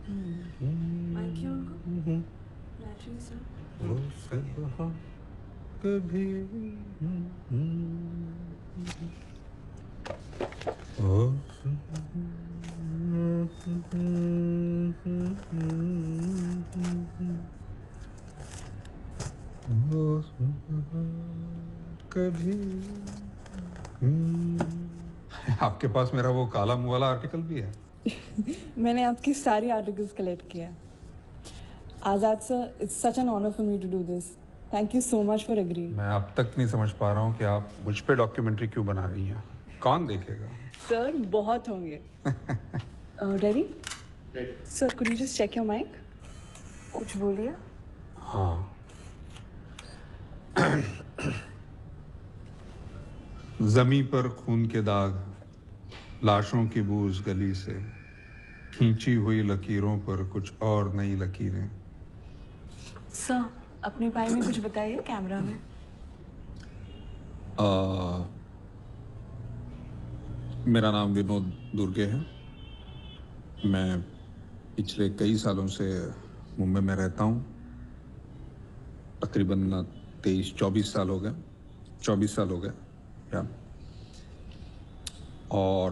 Mic उनको battery से वो सब कभी कभी आपके पास मेरा वो काला मुंह वाला आर्टिकल भी है। मैंने आपकी सारी आर्टिकल्स कलेक्ट किया। Azad sir, it's such an honour for me to do this. Thank you so much for agreeing. मैं अब तक नहीं समझ पा रहा हूँ कि आप मुझ पे डॉक्यूमेंट्री क्यों बना रही हैं। कौन देखेगा? सर बहुत होंगे। Ready? Sir could you just check your mic? कुछ बोलिए। हाँ। जमी पर खून के दाग, लाशों की बू उस गली से, खींची हुई लकीरों पर कुछ और नई लकीरें। सर अपने बारे में कुछ बताइए कैमरा में। मेरा नाम विनोद दुर्गे है। मैं पिछले कई सालों से मुंबई में रहता हूँ। तकरीबन 23-24 साल हो गए, 24 साल हो गए या। और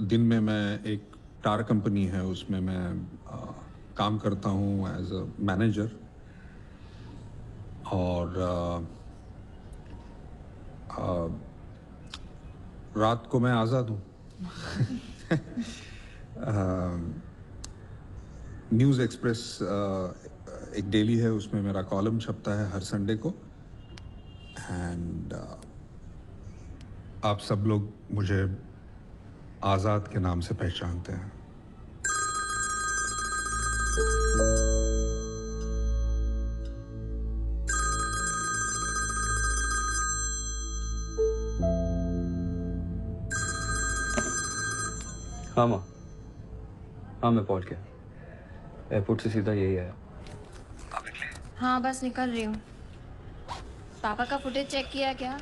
दिन में मैं एक टार कंपनी है उसमें मैं काम करता हूँ एज अ मैनेजर। और रात को मैं आज़ाद हूँ। न्यूज़ एक्सप्रेस एक डेली है, उसमें मेरा कॉलम छपता है हर संडे को। एंड आप सब लोग मुझे आज़ाद के नाम से पहचानते हैं। हाँ माँ, हाँ मैं पहुँच गया। एयरपोर्ट से सीधा यही आया। हाँ बस निकल रही हूँ। पापा का फुटेज चेक किया क्या?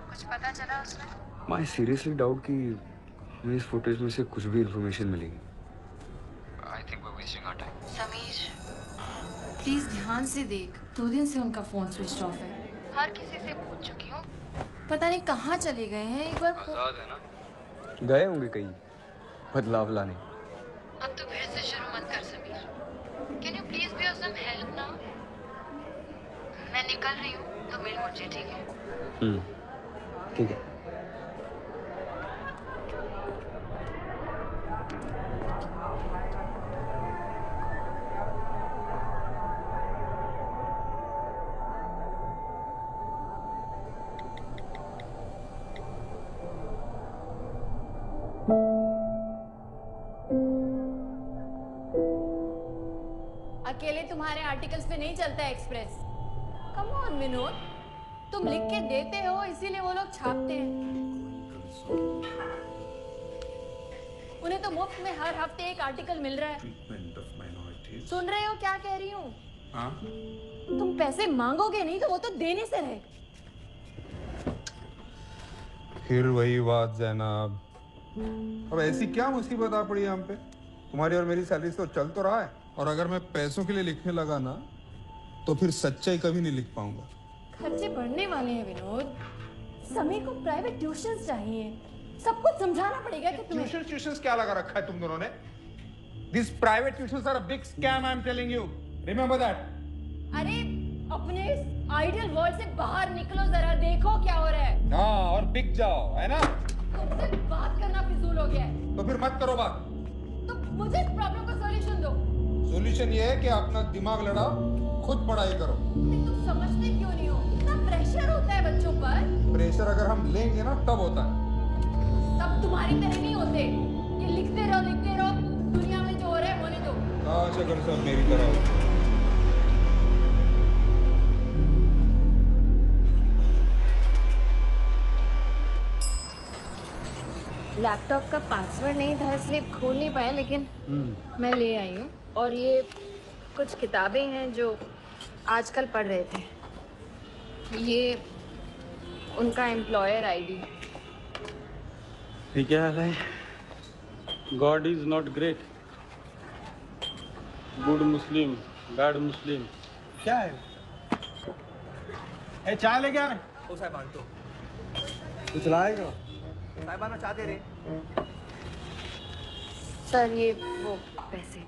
कुछ पता चला उसमें? माँ सीरियसली डाउट कि हमें इस फुटेज में से कुछ भी इंफॉर्मेशन मिलेगी। I think we wasting our time. Sameer please ध्यान से देख, 2 दिन से उनका फोन स्विच ऑफ है। हर किसी से पूछ चुकी हूँ, पता नहीं कहाँ चले गए हैं। एक बार आजाद है ना? गए होंगे कहीं बदलाव लाने। अब तो फिर से शुरू मत कर Sameer. Can you please be of some help now? मैं निकल रही हूँ तो मिल मुझे, ठीक है? ठीक है। अकेले तुम्हारे आर्टिकल्स पे नहीं चलता एक्सप्रेस। कम ऑन विनोद, तुम लिख के देते हो इसीलिए वो लोग छापते हैं। उन्हें तो मुफ्त में हर हफ्ते एक आर्टिकल मिल रहा है। सुन रहे हो क्या कह रही हूँ? तुम पैसे मांगोगे नहीं तो वो तो देने से रहे। फिर वही बात जैनब, अब ऐसी क्या मुसीबत आ पड़ी हम पे? तुम्हारी और मेरी सैलरी तो चल तो रहा है, और अगर मैं पैसों के लिए लिखने लगा ना तो फिर सच्चाई कभी नहीं लिख पाऊंगा। खर्चे बढ़ने वाले हैं विनोद। समीर को प्राइवेट ट्यूशंस चाहिए। सब कुछ समझाना पड़ेगा कि तुम्हें ट्यूशंस क्या लगा रखा है तुम दोनों ने? These private tuitions are a big scam, I'm telling you. Remember that. अरे अपने आइडियल वर्ल्ड से बाहर निकलो जरा, देखो क्या हो रहा है। हाँ, और बिक जाओ, है ना? तुमसे बात करना फिजूल हो गया है। तो फिर मत करो बात। तो मुझे इस प्रॉब्लम का सॉल्यूशन दो। सॉल्यूशन ये है कि अपना दिमाग लड़ाओ, खुद पढ़ाई करो। तुम समझते क्यों नहीं हो? इतना प्रेशर होता है बच्चों पर। प्रेशर अगर हम लेंगे ना तब होता है। सब तुम्हारी तरह नहीं होते। ये लिखते रहो, दुनिया में जो हो रहा है होने दो। काश अगर सब मेरी तरह हो। लैपटॉप का पासवर्ड नहीं था इसलिए खोल नहीं पाया, लेकिन मैं ले आई हूँ। और ये कुछ किताबें हैं जो आजकल पढ़ रहे थे। ये उनका एम्प्लॉयर आईडी। ये क्या हाल है? God is not great. Good Muslim, bad Muslim. क्या है ए चाय लेके आ ओ साहेबान तो तू चलाएगा साहेबान चाह दे रहे सर ये वो पैसे।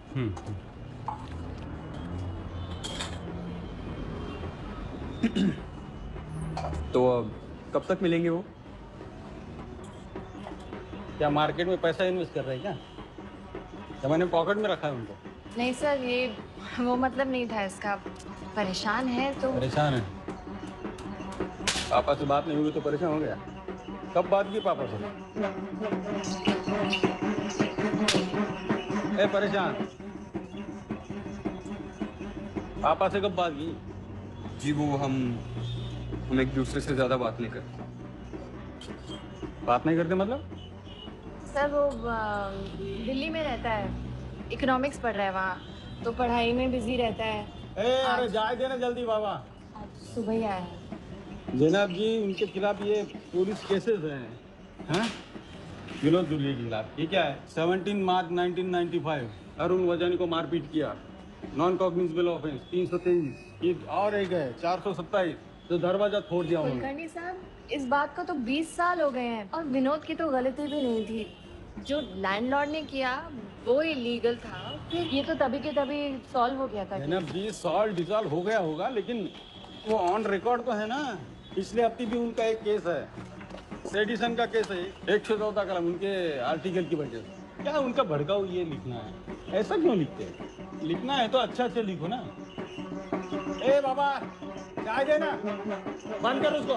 तो कब तक मिलेंगे वो? क्या मार्केट में पैसा इन्वेस्ट कर रहे हैं क्या? क्या मैंने पॉकेट में रखा है उनको? नहीं सर ये वो मतलब नहीं था इसका। परेशान है तो परेशान है। पापा से बात नहीं हुई तो परेशान हो गया। कब बात की पापा से? ए परेशान, पापा से कब बात की? जी वो हम एक दूसरे से ज़्यादा बात नहीं करते। बात नहीं करते मतलब? सर वो दिल्ली में रहता है, इकोनॉमिक्स पढ़ रहा है वहाँ, तो पढ़ाई में बिजी रहता है। अरे जाए देना जल्दी बाबा। आज सुबह ही आया है। जनाब जी उनके खिलाफ ये पुलिस केसेस हैं, हाँ? विनोद दुर्गे के खिलाफ। ये क्या है? 17 मार्च 1995 अरुण वजानी को मारपीट किया, नॉन कॉग्निजेबल ऑफेंस 323। ये और एक है 427 जो दरवाजा तोड़ दिया उन्होंने। कुलकर्णी साहब इस बात को तो 20 साल हो गए हैं और विनोद की तो गलती भी नहीं थी। जो लैंडलॉर्ड ने किया वो इलीगल था, फिर ये तो तभी के तभी सॉल्व हो गया था। जनाब जी सॉल्व डिसॉल्व हो गया होगा लेकिन वो ऑन रिकॉर्ड तो है ना। पिछले हफ्ते भी उनका एक केस है, सेडिशन का केस है, 114 कलम उनके आर्टिकल की वजह से। क्या उनका भड़काऊ ये लिखना है? ऐसा क्यों लिखते हैं? लिखना है तो अच्छा अच्छा लिखो ना। ए बाबा चाय देना, बंद कर उसको।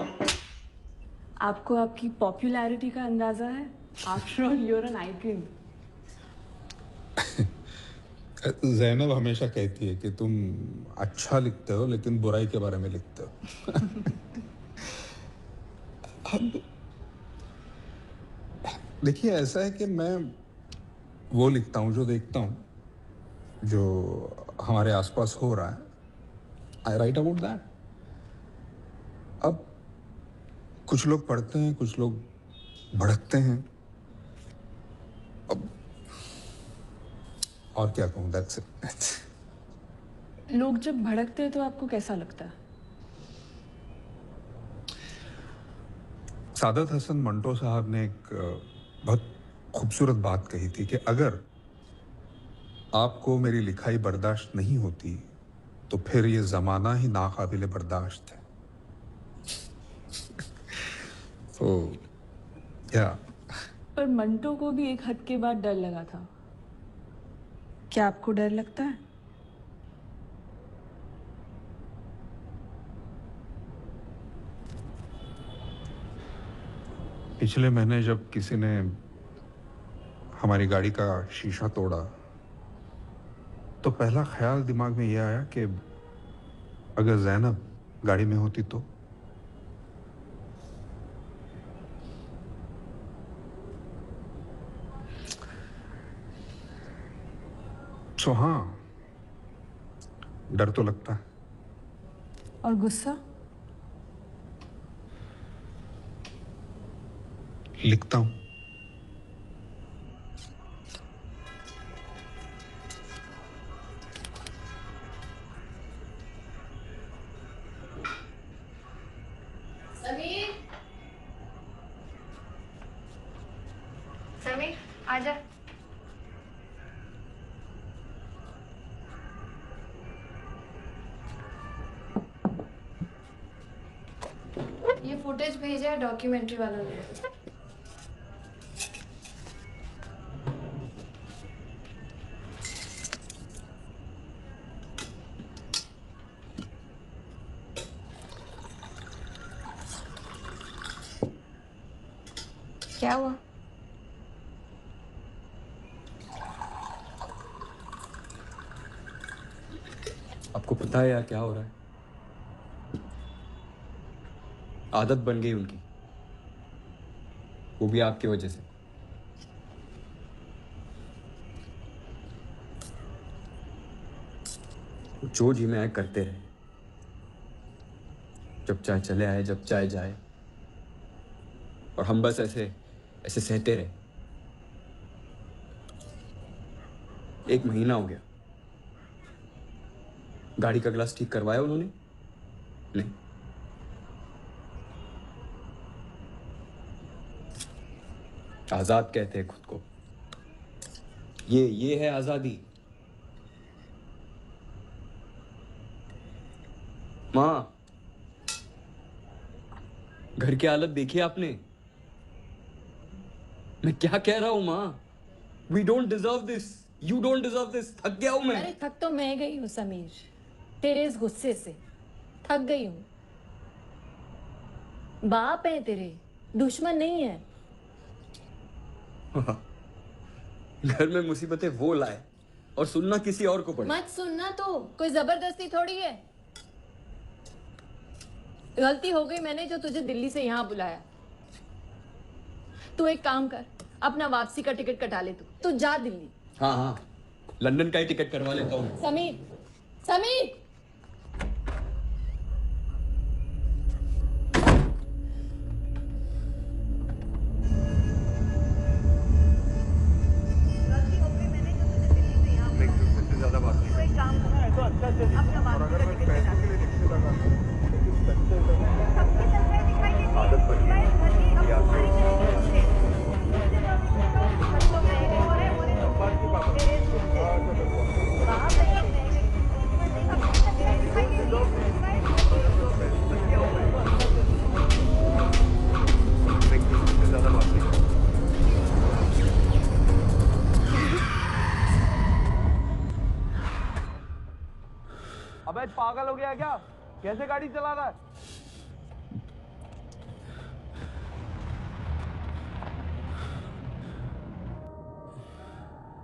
आपको आपकी पॉपुलैरिटी का अंदाजा है? After all you are an icon. Zainab हमेशा कहती है कि तुम अच्छा लिखते हो लेकिन बुराई के बारे में लिखते हो। अब देखिए ऐसा है कि मैं वो लिखता हूँ जो देखता हूँ, जो हमारे आसपास हो रहा है। आई राइट अबाउट दैट। अब कुछ लोग पढ़ते हैं, कुछ लोग भड़कते हैं। अब और क्या कहूँ, दैट्स इट। लोग जब भड़कते हैं तो आपको कैसा लगता है? सादत हसन मंटो साहब ने एक बहुत खूबसूरत बात कही थी कि अगर आपको मेरी लिखाई बर्दाश्त नहीं होती तो फिर ये ज़माना ही नाकाबिल बर्दाश्त है। तो या पर मंटो को भी एक हद के बाद डर लगा था। क्या आपको डर लगता है? पिछले महीने जब किसी ने हमारी गाड़ी का शीशा तोड़ा तो पहला ख्याल दिमाग में यह आया कि अगर जैनब गाड़ी में होती तो। तो हाँ, डर तो लगता है। और गुस्सा? लिखता हूं। समीर, समीर आजा। ये फुटेज भेजा है डॉक्यूमेंट्री वालों ने। क्या हुआ? आपको पता है यार क्या हो रहा है? आदत बन गई उनकी, वो भी आपकी वजह से। जो जी में आए करते रहे, जब चाहे चले आए, जब चाहे जाए, और हम बस ऐसे ऐसे सहते रहे। 1 महीना हो गया। गाड़ी का ग्लास ठीक करवाया उन्होंने? नहीं। आजाद कहते हैं खुद को। ये है आजादी। माँ, घर की हालत देखी आपने? मैं क्या कह रहा हूं माँ? We don't deserve this, you don't deserve this. थक गया हूं मैं। अरे थक तो मैं गई हूँ समीर, तेरे इस गुस्से से थक गई हूँ। बाप है तेरे, दुश्मन नहीं है। घर में मुसीबतें वो लाए और सुनना किसी और को पड़े। मत सुनना, तो कोई जबरदस्ती थोड़ी है। गलती हो गई मैंने जो तुझे दिल्ली से यहाँ बुलाया। तू एक काम कर, अपना वापसी का टिकट कटा ले। तू जा दिल्ली। हाँ हाँ, लंदन का ही टिकट करवा लेता हूँ। समीर, समीर! ज्यादा बात नहीं। एक काम करो, अपना और अगर मैं पैसों के लिए लिखने लगा ना, तो फिर सच्चे आदत बन गई ये आपको। ज्यादा बात नहीं। अबे पागल हो गया क्या? कैसे गाड़ी चला रहा है?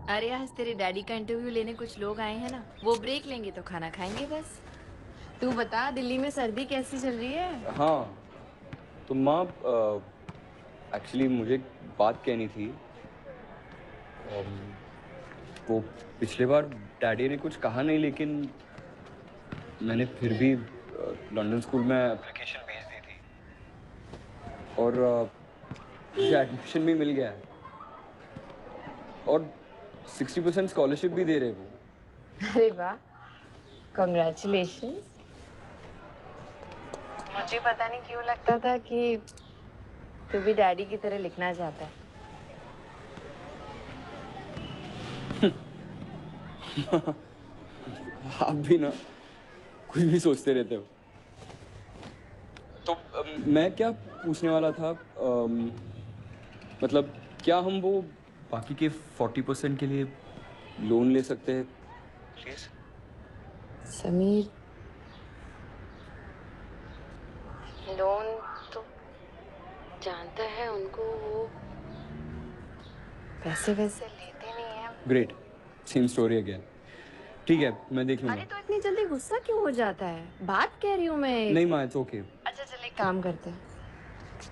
अरे आज तेरे डैडी का इंटरव्यू लेने कुछ लोग आए हैं ना, वो ब्रेक लेंगे तो खाना खाएंगे बस। तू बता, दिल्ली में सर्दी कैसी चल रही है? हाँ, तो माँ एक्चुअली मुझे एक बात कहनी थी। वो पिछले बार डैडी ने कुछ कहा नहीं, लेकिन मैंने फिर भी लंदन स्कूल में एप्लीकेशन भेज दी थी और मुझे एडमिशन भी मिल गया है और 60% स्कॉलरशिप भी दे रहे वो। अरे वाह, कॉन्ग्रेचुलेशंस। मुझे पता नहीं क्यों लगता था कि तू भी डैडी की तरह लिखना चाहता है। आप भी ना कुछ भी सोचते रहते हो। तो मैं क्या पूछने वाला था, मतलब क्या हम वो बाकी के 40% के लिए लोन ले सकते हैं प्लीज? समीर, लोन तो जानता है उनको, वो पैसे वैसे लेते नहीं है। Great, same story again. ठीक है, मैं देख लूंगा। अरे तो इतनी जल्दी गुस्सा क्यों हो जाता है? बात कह रही हूँ मैं। नहीं माँ, इट्स ओके। अच्छा चल एक काम करते हैं,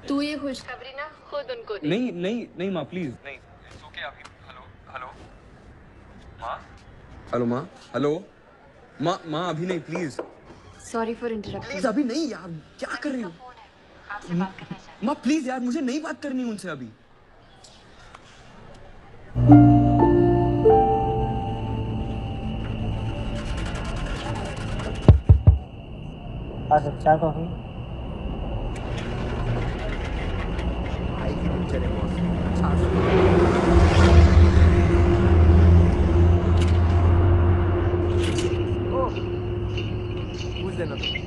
तू ये खुशखबरी ना खुद उनको दे। नहीं नहीं नहीं माँ, प्लीज नहीं, इट्स ओके अभी। हेलो हेलो माँ, हेलो माँ, हेलो माँ, माँ अभी नहीं please, sorry for interrupting. Please अभी नहीं यार, क्या कर रही हो आपसे बात करना चाहती हूँ। माँ? प्लीज यार, मुझे नहीं बात करनी उनसे अभी। अच्छा कॉफी। भाई की पिक्चर है बॉस। अच्छा ओ पूछ देना तो।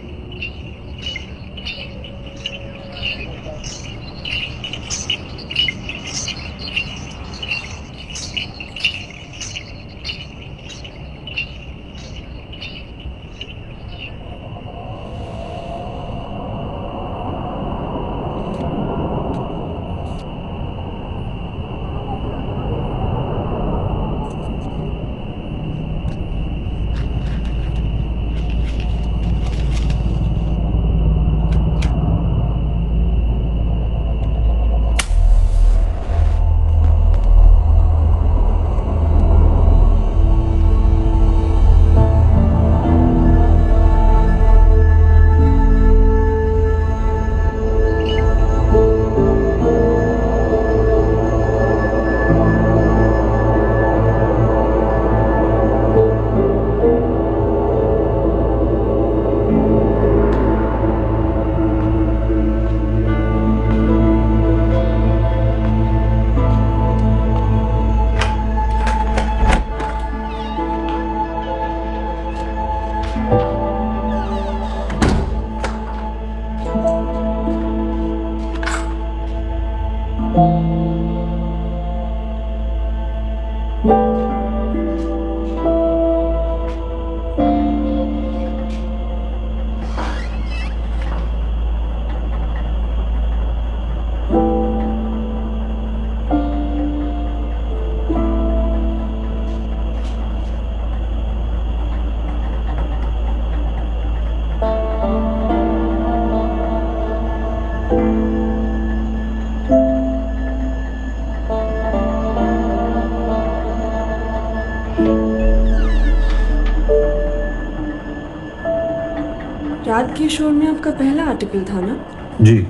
आज़ाद के शोर में आपका पहला आर्टिकल था ना? जी,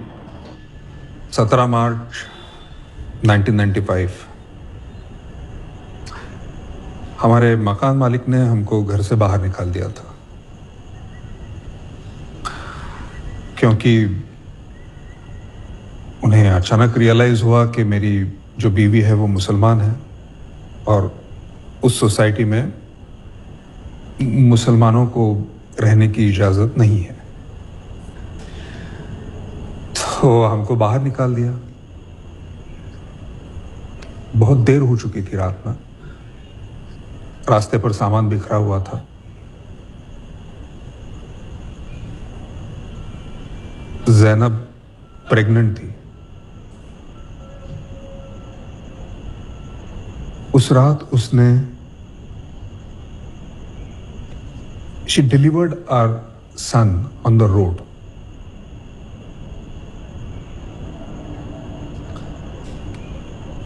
17 मार्च 1995। हमारे मकान मालिक ने हमको घर से बाहर निकाल दिया था, क्योंकि उन्हें अचानक रियलाइज हुआ कि मेरी जो बीवी है वो मुसलमान है और उस सोसाइटी में मुसलमानों को रहने की इजाज़त नहीं है, तो हमको बाहर निकाल दिया। बहुत देर हो चुकी थी रात में, रास्ते पर सामान बिखरा हुआ था। ज़ैनब प्रेग्नेंट थी। उस रात उसने she delivered our son on the road.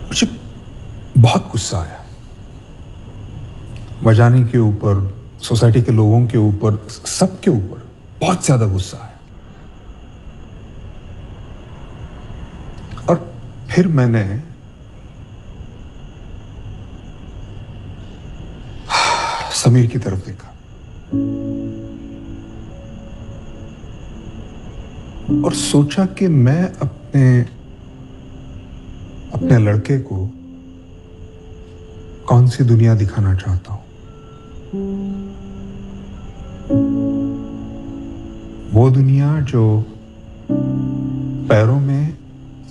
मुझे बहुत गुस्सा आया, मजानी के ऊपर, सोसाइटी के लोगों के ऊपर, सबके ऊपर बहुत ज्यादा गुस्सा आया। और फिर मैंने समीर की तरफ देखा और सोचा कि मैं अपने लड़के को कौन सी दुनिया दिखाना चाहता हूं। वो दुनिया जो पैरों में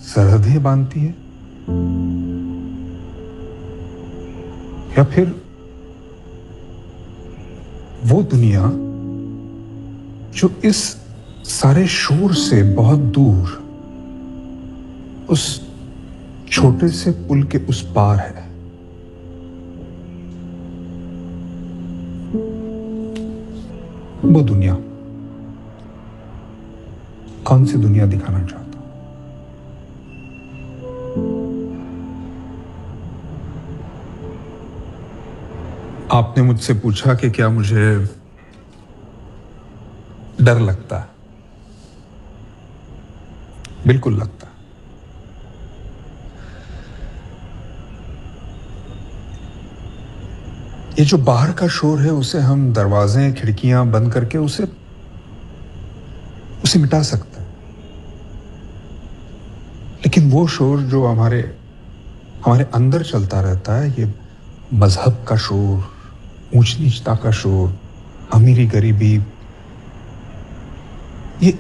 सरहदें बांधती है, या फिर वो दुनिया जो इस सारे शोर से बहुत दूर उस छोटे से पुल के उस पार है। वो दुनिया, कौन सी दुनिया दिखाना चाहता हूं। आपने मुझसे पूछा कि क्या मुझे डर लगता है। बिल्कुल लगता है। ये जो बाहर का शोर है उसे हम दरवाजे खिड़कियां बंद करके उसे मिटा सकते हैं, लेकिन वो शोर जो हमारे अंदर चलता रहता है, ये मजहब का शोर, ऊंच नीचता का शोर, अमीरी गरीबी, ये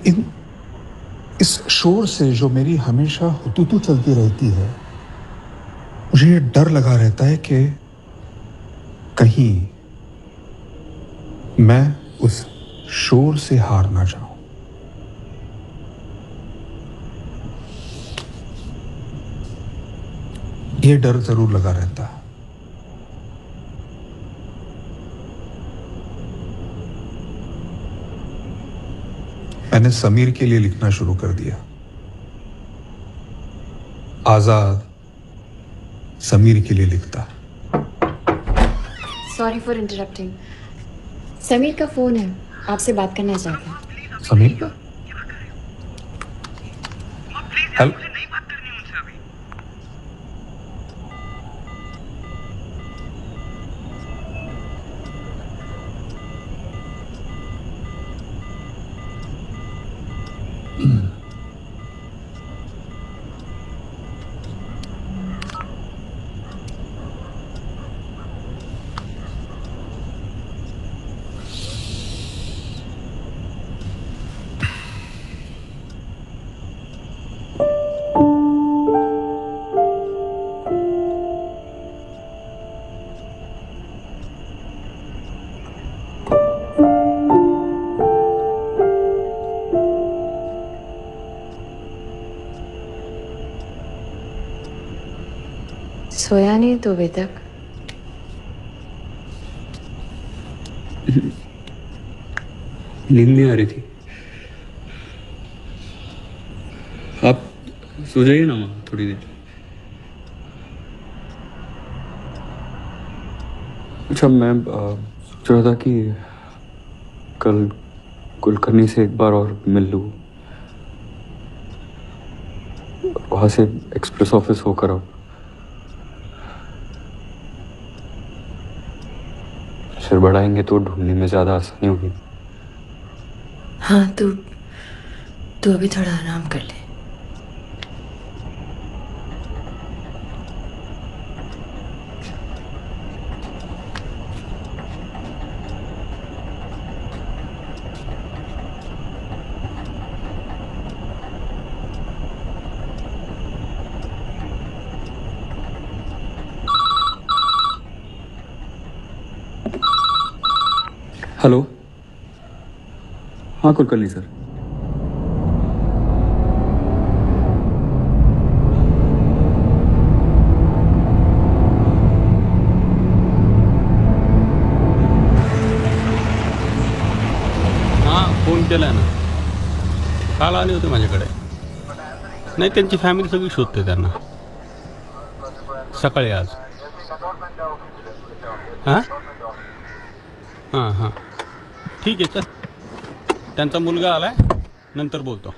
इस शोर से जो मेरी हमेशा हुतूतू चलती रहती है, मुझे ये डर लगा रहता है कि कहीं मैं उस शोर से हार ना जाऊं। ये डर जरूर लगा रहता है। मैंने समीर के लिए लिखना शुरू कर दिया। आजाद समीर के लिए लिखता। Sorry for interrupting. समीर का फोन है, आपसे बात करना चाहता है। समीर का? हेलो। सोया नहीं तो अभी तक? नींद नहीं आ रही थी। आप सो जाइए ना माँ थोड़ी देर। अच्छा, मैं सोच रहा था कि कल कुलकर्णी से एक बार और मिल लूँ, वहाँ से एक्सप्रेस ऑफिस होकर अब फिर बढ़ाएंगे तो ढूंढने में ज़्यादा आसानी होगी। हाँ, तू अभी थोड़ा आराम कर ले। हेलो, हाँ कुलकर्णी सर। हां, फोन केला ना, काल आले होते माझ्याकडे. नाही, त्यांची फॅमिली सगळी शोधते त्यांना. सकाळी आज. हां हां हां, ठीक आहे. चल, त्यांचा मुलगा आलाय, नंतर बोलतो.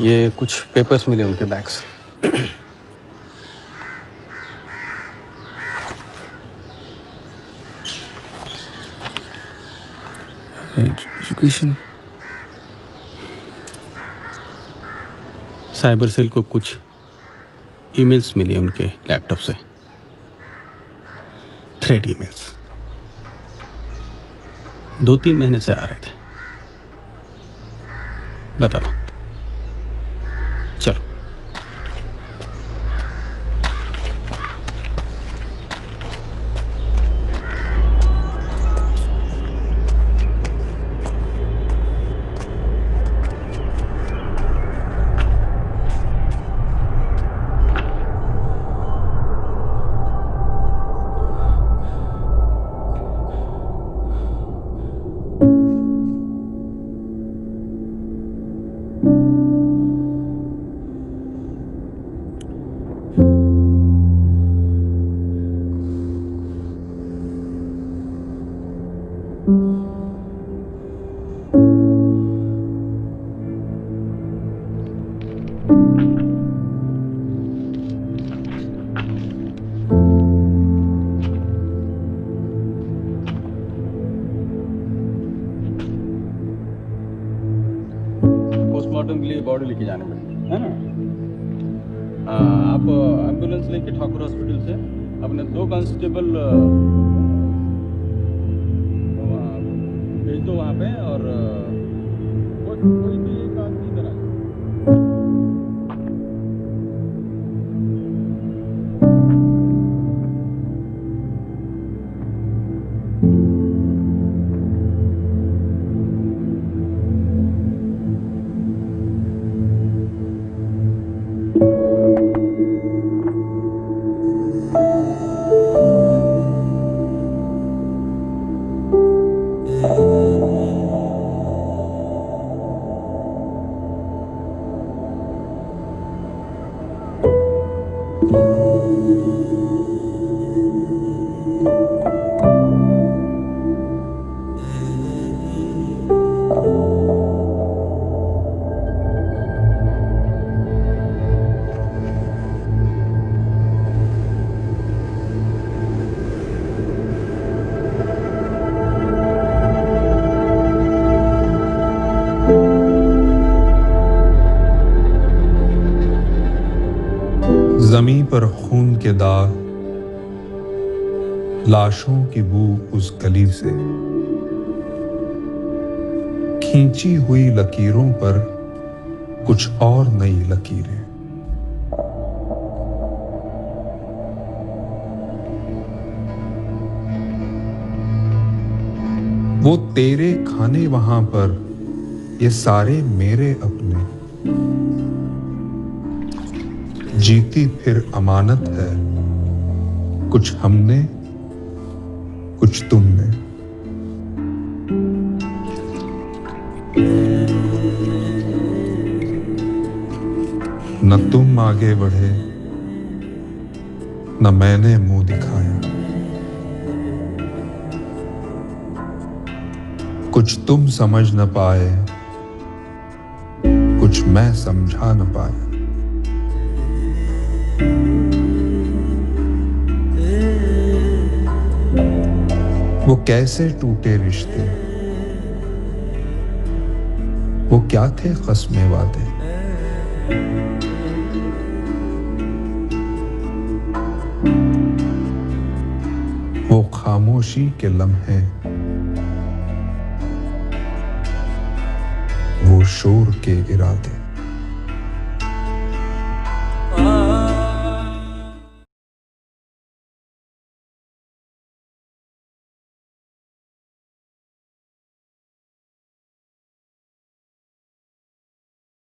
ये कुछ पेपर्स मिले उनके बैग्स. एजुकेशन. साइबर सेल को कुछ ईमेल्स मिले उनके लैपटॉप से, थ्रेड ईमेल्स. 2-3 महीने से आ रहे थे. बता दो. चलो. पोस्टमार्टम के लिए बॉडी लेके जाने में है ना. आप एम्बुलेंस लेके ठाकुर हॉस्पिटल से अपने 2 कांस्टेबल भेज दो वहाँ पे. और कोई भी एक आदमी इधर आ जाए. जमीन पर खून के दाग, लाशों की बू उस गली से, खींची हुई लकीरों पर कुछ और नई लकीरें. वो तेरे खाने वहां पर, ये सारे मेरे अपने. जीती फिर अमानत है, कुछ हमने कुछ तुमने. न तुम आगे बढ़े न मैंने मुंह दिखाया। कुछ तुम समझ न पाए, कुछ मैं समझा न पाया। वो कैसे टूटे रिश्ते, वो क्या थे क़स्में वादे। वो खामोशी के लम्हे, वो शोर के इरादे।